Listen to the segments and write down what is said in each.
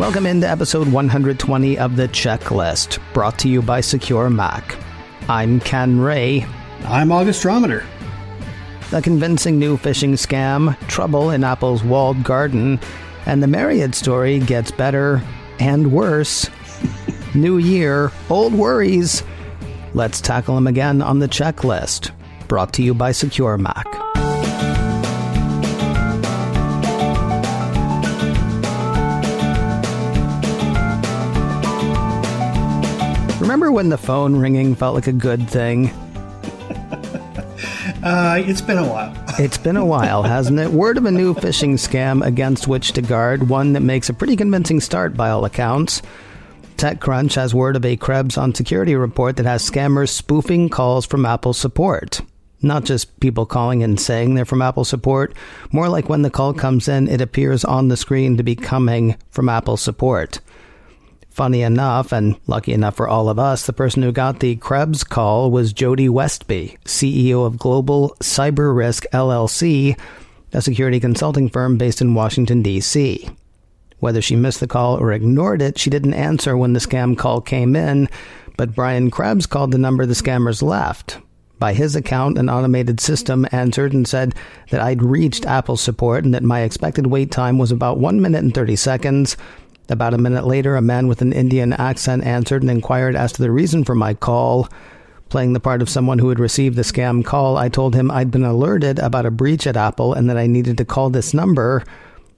Welcome into episode 120 of The Checklist, brought to you by SecureMac. I'm Ken Ray. I'm Augustrometer. A convincing new phishing scam, trouble in Apple's walled garden, and the Marriott story gets better and worse. New year, old worries. Let's tackle them again on The Checklist, brought to you by SecureMac. Remember when the phone ringing felt like a good thing? It's been a while. It's been a while, hasn't it? Word of a new phishing scam against which to guard, one that makes a pretty convincing start by all accounts. TechCrunch has word of a Krebs on Security report that has scammers spoofing calls from Apple support. Not just people calling and saying they're from Apple support, more like when the call comes in, it appears on the screen to be coming from Apple support. Funny enough, and lucky enough for all of us, the person who got the Krebs call was Jody Westby, CEO of Global Cyber Risk LLC, a security consulting firm based in Washington, D.C. Whether she missed the call or ignored it, she didn't answer when the scam call came in, but Brian Krebs called the number the scammers left. By his account, an automated system answered and said that I'd reached Apple support and that my expected wait time was about 1 minute and 30 seconds. About a minute later, a man with an Indian accent answered and inquired as to the reason for my call. Playing the part of someone who had received the scam call, I told him I'd been alerted about a breach at Apple and that I needed to call this number.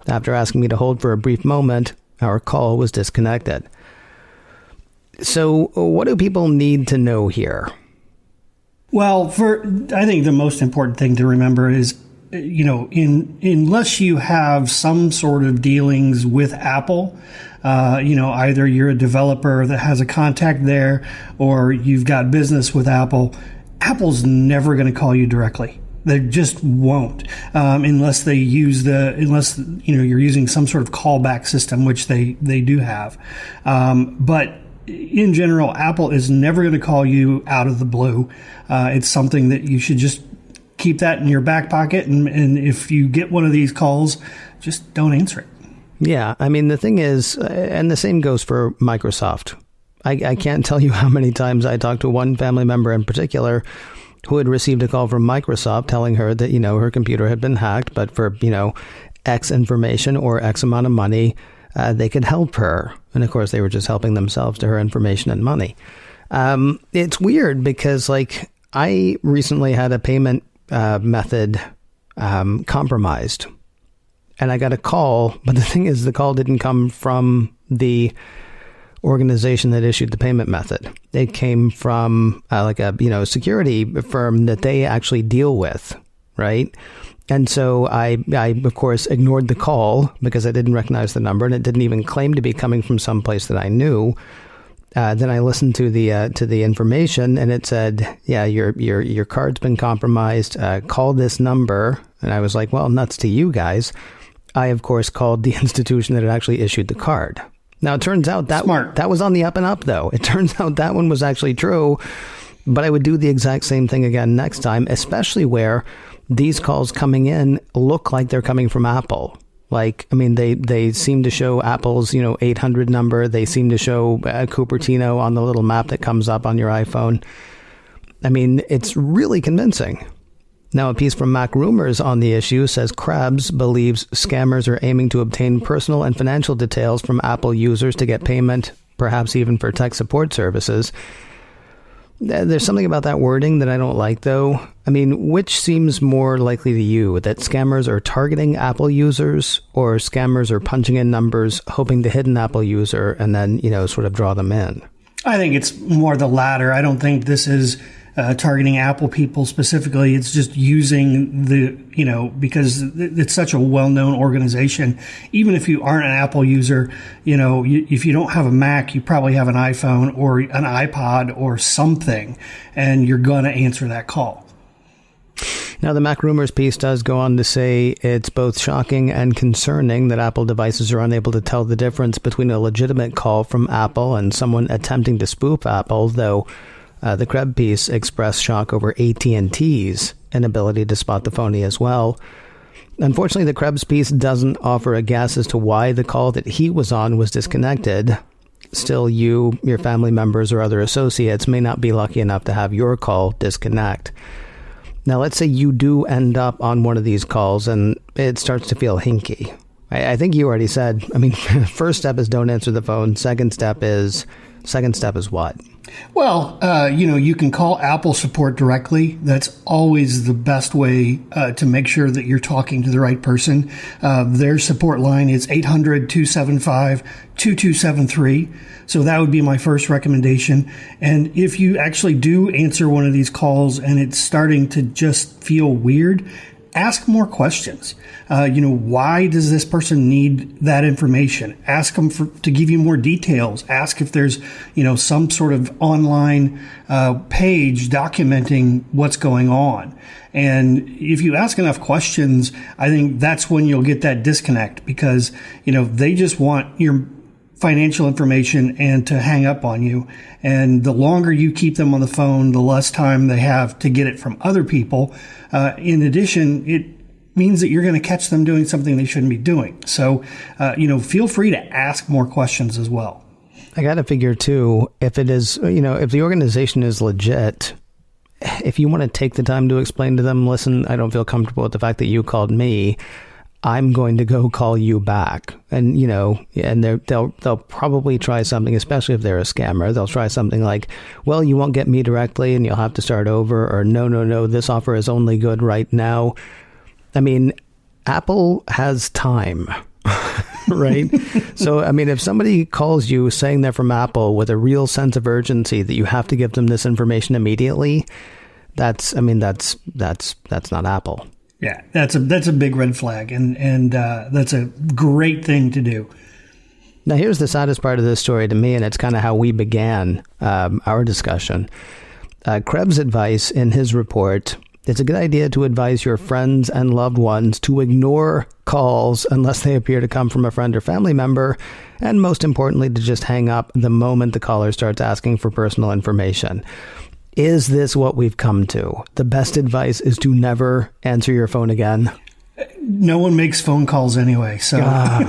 After asking me to hold for a brief moment, our call was disconnected. So, what do people need to know here? Well, I think the most important thing to remember is, unless you have some sort of dealings with Apple, either you're a developer that has a contact there or you've got business with Apple, Apple's never going to call you directly. They just won't, unless you're using some sort of callback system, which they do have. But in general, Apple is never going to call you out of the blue. It's something that you should just keep that in your back pocket. And if you get one of these calls, just don't answer it. Yeah. I mean, the thing is, and the same goes for Microsoft. I can't tell you how many times I talked to one family member in particular who had received a call from Microsoft telling her that, her computer had been hacked, but for, X information or X amount of money, they could help her. And of course, they were just helping themselves to her information and money. It's weird because, I recently had a payment method compromised. And I got a call, but the thing is, the call didn't come from the organization that issued the payment method. It came from a security firm that they actually deal with, right? And so I of course ignored the call because I didn't recognize the number and it didn't even claim to be coming from some place that I knew. Then I listened to the information and it said, yeah, your card's been compromised. Call this number. And I was like, well, nuts to you guys. I, of course, called the institution that had actually issued the card. Now, it turns out that was on the up and up, though. It turns out that one was actually true. But I would do the exact same thing again next time, especially where these calls coming in look like they're coming from Apple. They seem to show Apple's, 800 number. They seem to show Cupertino on the little map that comes up on your iPhone. I mean, it's really convincing. Now, a piece from Mac Rumors on the issue says Krebs believes scammers are aiming to obtain personal and financial details from Apple users to get payment, perhaps even for tech support services. There's something about that wording that I don't like, though. I mean, which seems more likely to you, that scammers are targeting Apple users or scammers are punching in numbers, hoping to hit an Apple user and then, sort of draw them in? I think it's more the latter. I don't think this is targeting Apple people specifically. It's just using because it's such a well-known organization. Even if you aren't an Apple user, if you don't have a Mac, you probably have an iPhone or an iPod or something, and you're going to answer that call. Now, the Mac Rumors piece does go on to say it's both shocking and concerning that Apple devices are unable to tell the difference between a legitimate call from Apple and someone attempting to spoof Apple, though the Krebs piece expressed shock over AT&T's inability to spot the phony as well. Unfortunately, the Krebs piece doesn't offer a guess as to why the call that he was on was disconnected. Still, you, your family members, or other associates may not be lucky enough to have your call disconnect. Now, let's say you do end up on one of these calls and it starts to feel hinky. I think you already said, first step is don't answer the phone. Second step is what? Well, you can call Apple support directly. That's always the best way to make sure that you're talking to the right person. Their support line is 800-275-2273. So that would be my first recommendation. And if you actually do answer one of these calls and it's starting to just feel weird, ask more questions. Why does this person need that information? Ask them to give you more details. Ask if there's, some sort of online page documenting what's going on. And if you ask enough questions, I think that's when you'll get that disconnect because, they just want your financial information and to hang up on you. And the longer you keep them on the phone, the less time they have to get it from other people. In addition, it means that you're going to catch them doing something they shouldn't be doing. So, feel free to ask more questions as well. I got to figure too, if it is, if the organization is legit, if you want to take the time to explain to them, listen, I don't feel comfortable with the fact that you called me. I'm going to go call you back. And, and they'll probably try something, especially if they're a scammer. They'll try something like, well, you won't get me directly and you'll have to start over. Or no, this offer is only good right now. Apple has time, right? So, if somebody calls you saying they're from Apple with a real sense of urgency that you have to give them this information immediately, that's not Apple. Yeah, that's a big red flag, and that's a great thing to do. Now, here's the saddest part of this story to me, and it's kind of how we began our discussion. Krebs' advice in his report: it's a good idea to advise your friends and loved ones to ignore calls unless they appear to come from a friend or family member, and most importantly, to just hang up the moment the caller starts asking for personal information. Is this what we've come to? The best advice is to never answer your phone again. No one makes phone calls anyway, so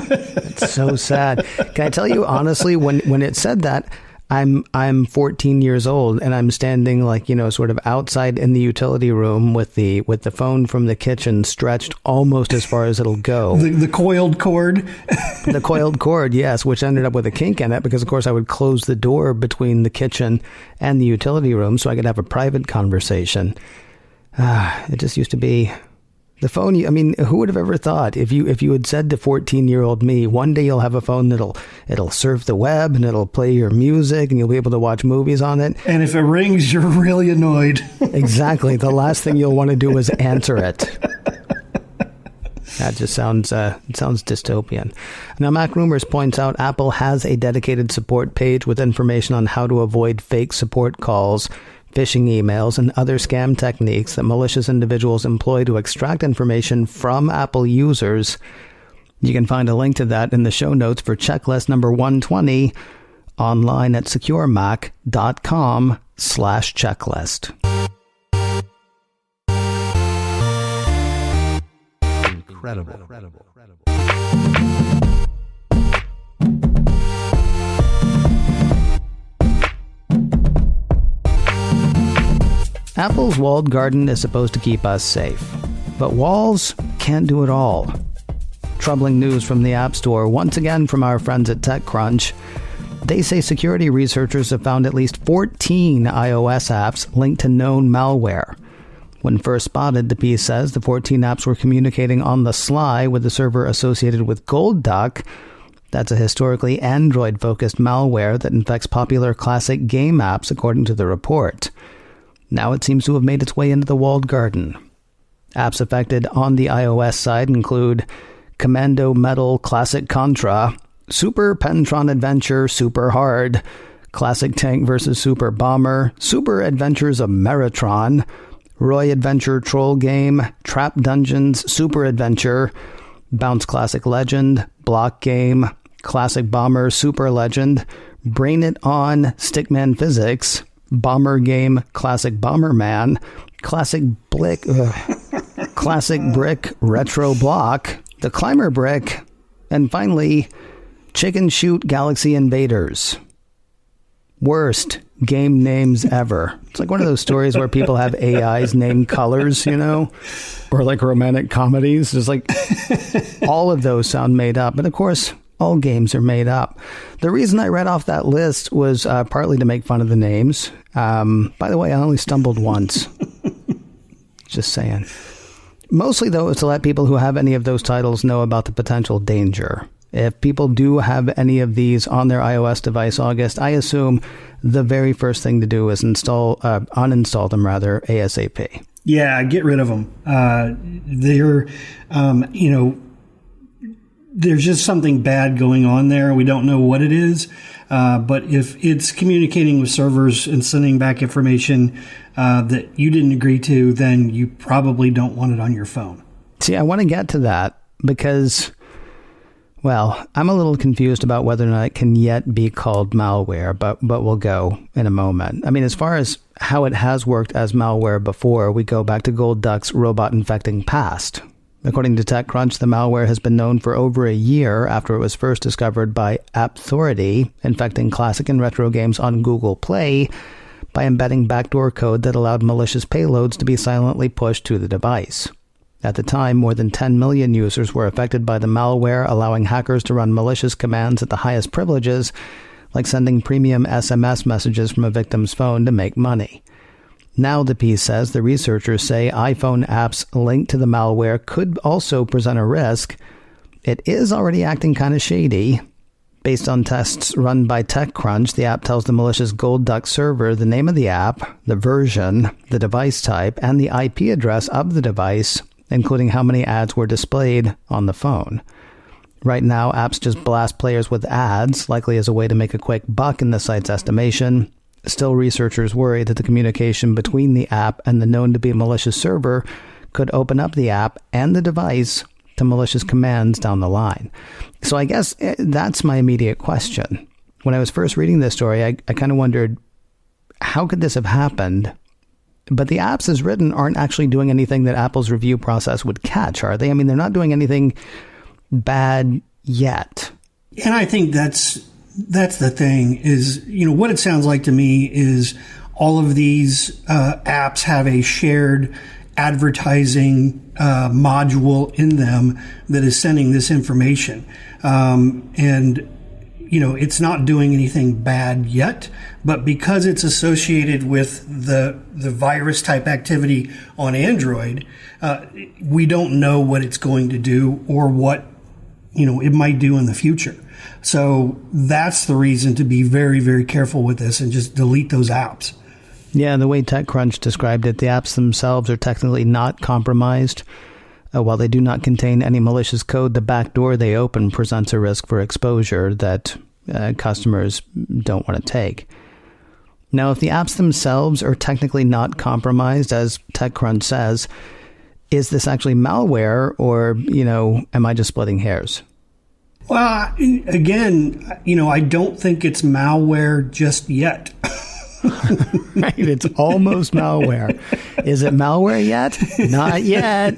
it's so sad. Can I tell you honestly, when it said that, I'm 14 years old and I'm standing sort of outside in the utility room with the phone from the kitchen stretched almost as far as it'll go. The coiled cord. The coiled cord, yes, which ended up with a kink in it because, of course, I would close the door between the kitchen and the utility room so I could have a private conversation. It just used to be... The phone, who would have ever thought if you had said to 14-year-old me, one day you'll have a phone it'll surf the web and it'll play your music and you'll be able to watch movies on it. And if it rings, you're really annoyed. Exactly. The last thing you'll want to do is answer it. That just sounds dystopian. Now, Mac Rumors points out Apple has a dedicated support page with information on how to avoid fake support calls, phishing emails, and other scam techniques that malicious individuals employ to extract information from Apple users. You can find a link to that in the show notes for checklist number 120 online at securemac.com/checklist. Incredible. Apple's walled garden is supposed to keep us safe, but walls can't do it all. Troubling news from the App Store, once again from our friends at TechCrunch. They say security researchers have found at least 14 iOS apps linked to known malware. When first spotted, the piece says the 14 apps were communicating on the sly with the server associated with Gold Duck. That's a historically Android-focused malware that infects popular classic game apps, according to the report. Now it seems to have made its way into the walled garden. Apps affected on the iOS side include Commando Metal Classic Contra, Super Pentron Adventure Super Hard, Classic Tank vs. Super Bomber, Super Adventures of Meritron, Roy Adventure Troll Game, Trap Dungeons Super Adventure, Bounce Classic Legend, Block Game, Classic Bomber Super Legend, Brain It On Stickman Physics, Bomber Game Classic Bomberman, Classic Classic Brick Retro Block, The Climber Brick, and finally, Chicken Shoot Galaxy Invaders. Worst game names ever. It's like one of those stories where people have AIs name colors, you know, or like romantic comedies. It's like all of those sound made up. But of course, all games are made up. The reason I read off that list was partly to make fun of the names. By the way, I only stumbled once. Just saying. Mostly, though, it's to let people who have any of those titles know about the potential danger. If people do have any of these on their iOS device, August, I assume the very first thing to do is uninstall them ASAP. Yeah, get rid of them. There's just something bad going on there. We don't know what it is. But if it's communicating with servers and sending back information that you didn't agree to, then you probably don't want it on your phone. See, I want to get to that because, well, I'm a little confused about whether or not it can yet be called malware, but we'll go in a moment. I mean, as far as how it has worked as malware before, we go back to Gold Duck's robot infecting past. According to TechCrunch, the malware has been known for over a year after it was first discovered by AppThority, infecting classic and retro games on Google Play by embedding backdoor code that allowed malicious payloads to be silently pushed to the device. At the time, more than 10 million users were affected by the malware, allowing hackers to run malicious commands at the highest privileges, like sending premium SMS messages from a victim's phone to make money. Now, the piece says, the researchers say iPhone apps linked to the malware could also present a risk. It is already acting kind of shady. Based on tests run by TechCrunch, the app tells the malicious Gold Duck server the name of the app, the version, the device type, and the IP address of the device, including how many ads were displayed on the phone. Right now, apps just blast players with ads, likely as a way to make a quick buck in the site's estimation. Still, researchers worry that the communication between the app and the known-to-be malicious server could open up the app and the device to malicious commands down the line. So I guess that's my immediate question. When I was first reading this story, I kind of wondered, how could this have happened? But the apps as written aren't actually doing anything that Apple's review process would catch, are they? I mean, they're not doing anything bad yet. And I think that's the thing is, what it sounds like to me is all of these apps have a shared advertising module in them that is sending this information. It's not doing anything bad yet, but because it's associated with the virus type activity on Android, we don't know what it's going to do or what, it might do in the future. So that's the reason to be very, very careful with this and just delete those apps. Yeah, the way TechCrunch described it, the apps themselves are technically not compromised. While they do not contain any malicious code, the backdoor they open presents a risk for exposure that customers don't want to take. Now, if the apps themselves are technically not compromised, as TechCrunch says, is this actually malware or, am I just splitting hairs? Well, again, I don't think it's malware just yet. Right, it's almost malware. Is it malware yet? Not yet.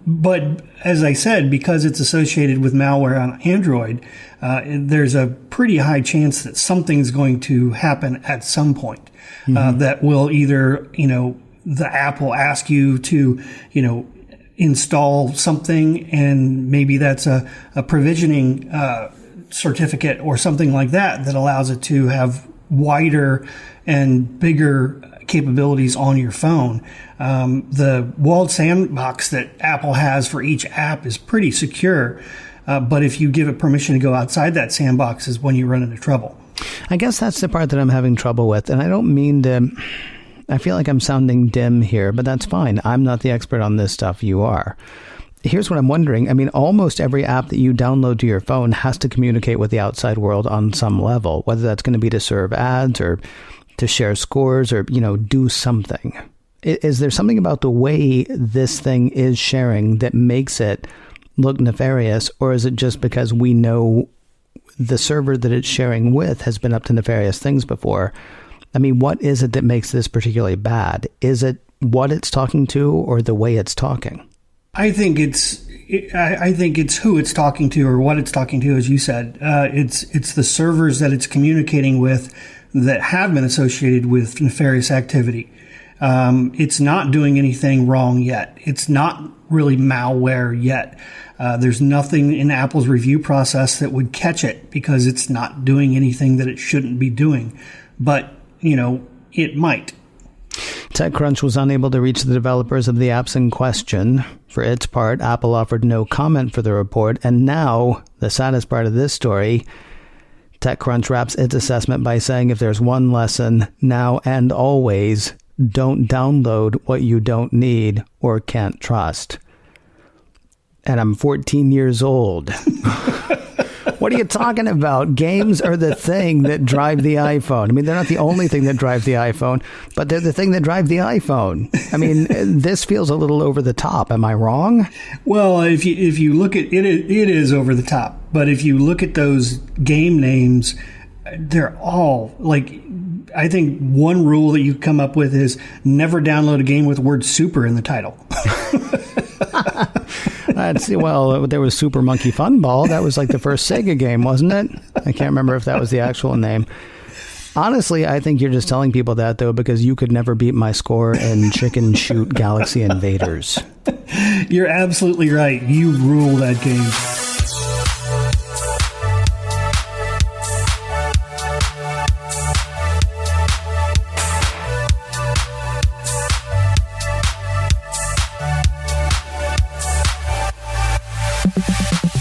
But as I said, because it's associated with malware on Android, there's a pretty high chance that something's going to happen at some point that will either, the app will ask you to, install something, and maybe that's a provisioning certificate or something like that allows it to have wider and bigger capabilities on your phone. The walled sandbox that Apple has for each app is pretty secure, but if you give it permission to go outside that sandbox is when you run into trouble. I guess that's the part that I'm having trouble with, and I don't mean to... I feel like I'm sounding dim here, but that's fine. I'm not the expert on this stuff. You are. Here's what I'm wondering. I mean, almost every app that you download to your phone has to communicate with the outside world on some level, whether that's going to be to serve ads or to share scores or, do something. Is there something about the way this thing is sharing that makes it look nefarious, or is it just because we know the server that it's sharing with has been up to nefarious things before? I mean, what is it that makes this particularly bad? Is it what it's talking to or the way it's talking? I think it's who it's talking to or what it's talking to, as you said. It's the servers that it's communicating with that have been associated with nefarious activity. It's not doing anything wrong yet. It's not really malware yet. There's nothing in Apple's review process that would catch it because it's not doing anything that it shouldn't be doing. But, it might. TechCrunch was unable to reach the developers of the apps in question. For its part, Apple offered no comment for the report. And now, the saddest part of this story, TechCrunch wraps its assessment by saying if there's one lesson, now and always, don't download what you don't need or can't trust. And I'm 14 years old. What are you talking about? Games are the thing that drive the iPhone. I mean, they're not the only thing that drive the iPhone, but they're the thing that drive the iPhone. I mean, this feels a little over the top. Am I wrong? Well, if you look at it, it is over the top. But if you look at those game names, they're all like, I think one rule that you come up with is never download a game with the word super in the title. Well, there was Super Monkey Fun Ball. That was like the first Sega game, wasn't it? I can't remember if that was the actual name. Honestly, I think you're just telling people that, though, because you could never beat my score in Chicken Shoot Galaxy Invaders. You're absolutely right. You rule that game.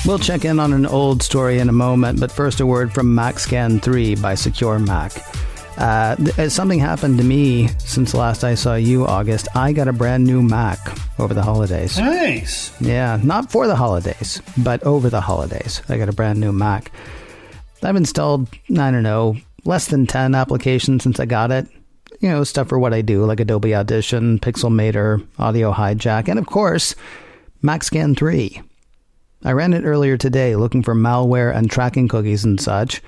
We'll check in on an old story in a moment, but first a word from MacScan 3 by SecureMac. Something happened to me since last I saw you, August. I got a brand new Mac over the holidays. Nice. Yeah, not for the holidays, but over the holidays. I got a brand new Mac. I've installed, I don't know, less than 10 applications since I got it. Stuff for what I do, like Adobe Audition, Pixelmator, Audio Hijack, and of course, MacScan 3. I ran it earlier today looking for malware and tracking cookies and such.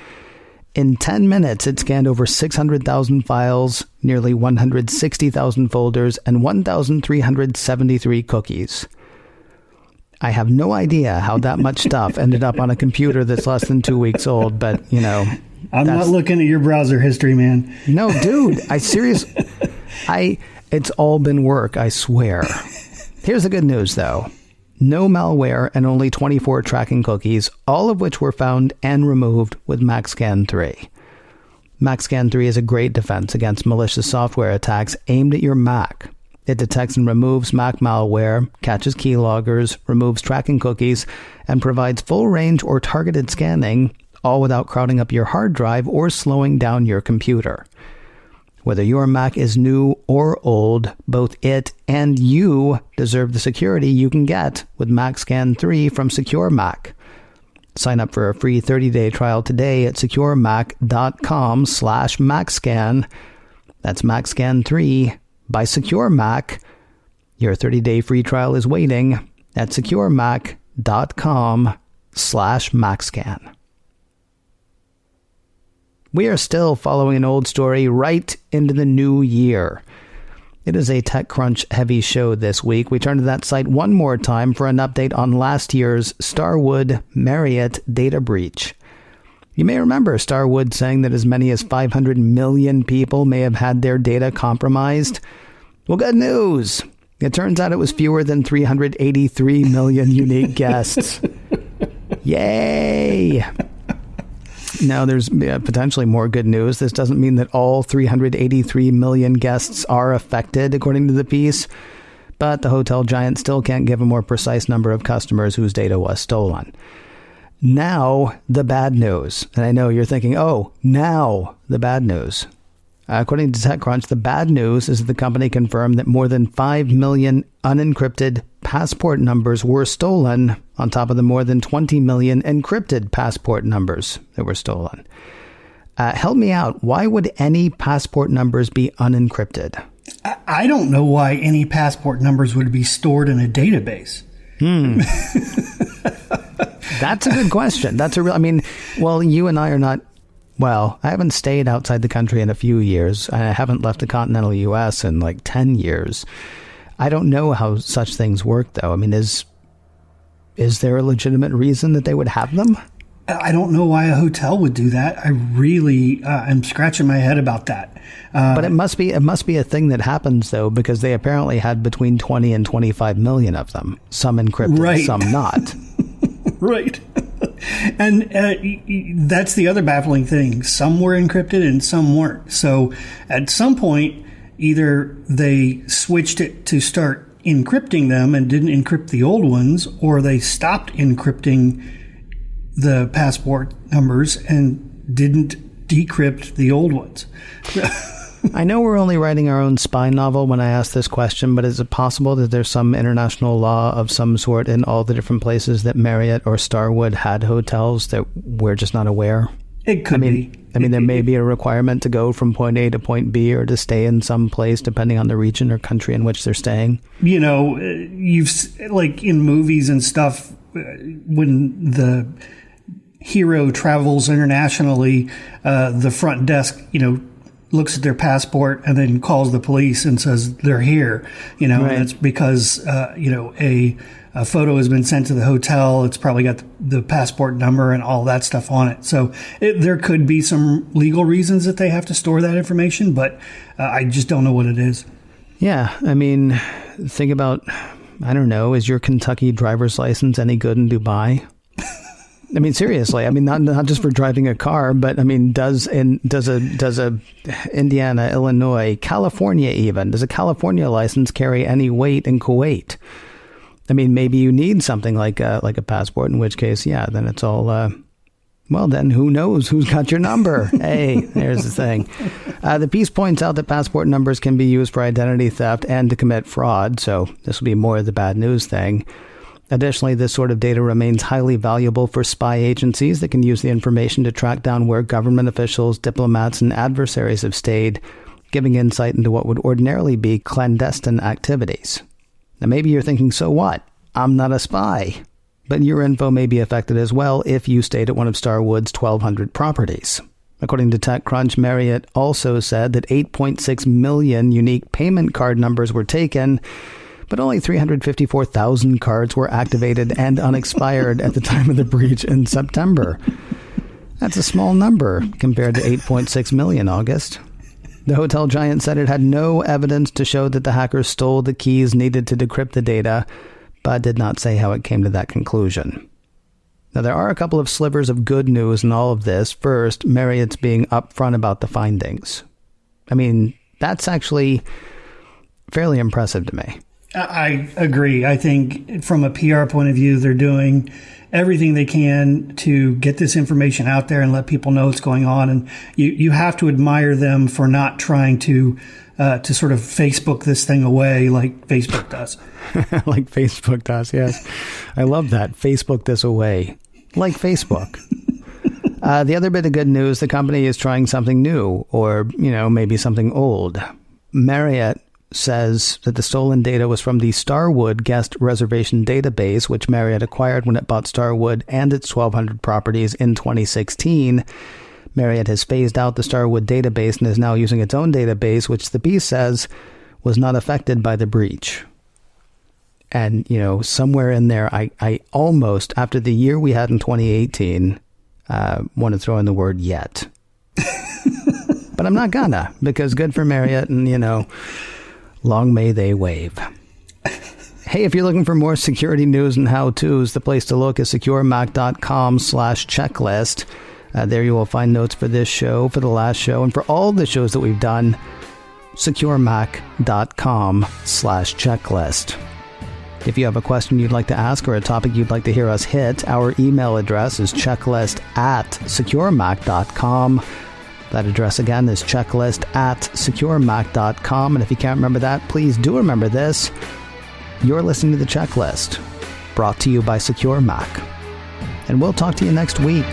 In 10 minutes, it scanned over 600,000 files, nearly 160,000 folders, and 1,373 cookies. I have no idea how that much stuff ended up on a computer that's less than 2 weeks old, but, I'm not looking at your browser history, man. No, dude, it's all been work, I swear. Here's the good news, though. No malware and only 24 tracking cookies, all of which were found and removed with MacScan 3. MacScan 3 is a great defense against malicious software attacks aimed at your Mac. It detects and removes Mac malware, catches keyloggers, removes tracking cookies, and provides full-range or targeted scanning, all without crowding up your hard drive or slowing down your computer. Whether your Mac is new or old, both it and you deserve the security you can get with MacScan 3 from SecureMac. Sign up for a free 30-day trial today at securemac.com/MacScan. That's MacScan 3 by SecureMac. Your 30-day free trial is waiting at securemac.com/MacScan. We are still following an old story right into the new year. It is a TechCrunch heavy show this week. We turn to that site one more time for an update on last year's Starwood Marriott data breach. You may remember Starwood saying that as many as 500 million people may have had their data compromised. Well, good news. It turns out it was fewer than 383 million unique guests. Yay! Now, there's potentially more good news. This doesn't mean that all 383 million guests are affected, according to the piece. But the hotel giant still can't give a more precise number of customers whose data was stolen. Now, the bad news. And I know you're thinking, oh, now the bad news. According to TechCrunch, the bad news is that the company confirmed that more than 5 million unencrypted passport numbers were stolen, on top of the more than 20 million encrypted passport numbers that were stolen. Help me out. Why would any passport numbers be unencrypted? I don't know why any passport numbers would be stored in a database. That's a good question. Well, you and I are not Well, I haven't stayed outside the country in a few years. I haven't left the continental U.S. in like 10 years. I don't know how such things work, though. I mean, is there a legitimate reason that they would have them? I don't know why a hotel would do that. I really am scratching my head about that. But it must be a thing that happens, though, because they apparently had between 20 and 25 million of them. Some encrypted, right. Some not. Right. And that's the other baffling thing. Some were encrypted and some weren't. So at some point, either they switched it to start encrypting them and didn't encrypt the old ones, or they stopped encrypting the passport numbers and didn't decrypt the old ones. I know we're only writing our own spy novel when I ask this question, but is it possible that there's some international law of some sort in all the different places that Marriott or Starwood had hotels that we're just not aware? It could be. I mean, there may be a requirement to go from point A to point B or to stay in some place depending on the region or country in which they're staying. You know, you've like in movies and stuff, when the hero travels internationally, the front desk, looks at their passport and then calls the police and says they're here. Right. And that's because, a photo has been sent to the hotel. It's probably got the passport number and all that stuff on it. So there could be some legal reasons that they have to store that information, but I just don't know what it is. Yeah. I mean, think about, I don't know, is your Kentucky driver's license any good in Dubai? I mean, seriously. I mean, not just for driving a car, but I mean, does a Indiana, Illinois, California even, does a California license carry any weight in Kuwait? I mean, maybe you need something like a passport, in which case, yeah, then it's all, well, then who knows who's got your number? Hey, there's the thing. The piece points out that passport numbers can be used for identity theft and to commit fraud, so this will be more of the bad news thing. Additionally, this sort of data remains highly valuable for spy agencies that can use the information to track down where government officials, diplomats, and adversaries have stayed, giving insight into what would ordinarily be clandestine activities. Now, maybe you're thinking, so what? I'm not a spy. But your info may be affected as well if you stayed at one of Starwood's 1,200 properties. According to TechCrunch, Marriott also said that 8.6 million unique payment card numbers were taken, but only 354,000 cards were activated and unexpired at the time of the breach in September. That's a small number compared to 8.6 million, August. The hotel giant said it had no evidence to show that the hackers stole the keys needed to decrypt the data, but did not say how it came to that conclusion. Now, there are a couple of slivers of good news in all of this. First, Marriott's being upfront about the findings. I mean, that's actually fairly impressive to me. I agree. I think from a PR point of view, they're doing everything they can to get this information out there and let people know what's going on. And you have to admire them for not trying to sort of Facebook this thing away like Facebook does. Like Facebook does, yes. I love that. Facebook this away. Like Facebook. The other bit of good news, the company is trying something new or, maybe something old. Marriott says that the stolen data was from the Starwood guest reservation database, which Marriott acquired when it bought Starwood and its 1,200 properties in 2016. Marriott has phased out the Starwood database and is now using its own database, which the piece says was not affected by the breach. And, somewhere in there, I almost, after the year we had in 2018, want to throw in the word yet. But I'm not gonna, because good for Marriott and, long may they wave. Hey, if you're looking for more security news and how-tos, the place to look is SecureMac.com/checklist. There you will find notes for this show, for the last show, and for all the shows that we've done. SecureMac.com/checklist. If you have a question you'd like to ask or a topic you'd like to hear us hit, our email address is checklist@securemac.com. That address again is checklist@securemac.com. And if you can't remember that, please do remember this. You're listening to The Checklist, brought to you by SecureMac. And we'll talk to you next week.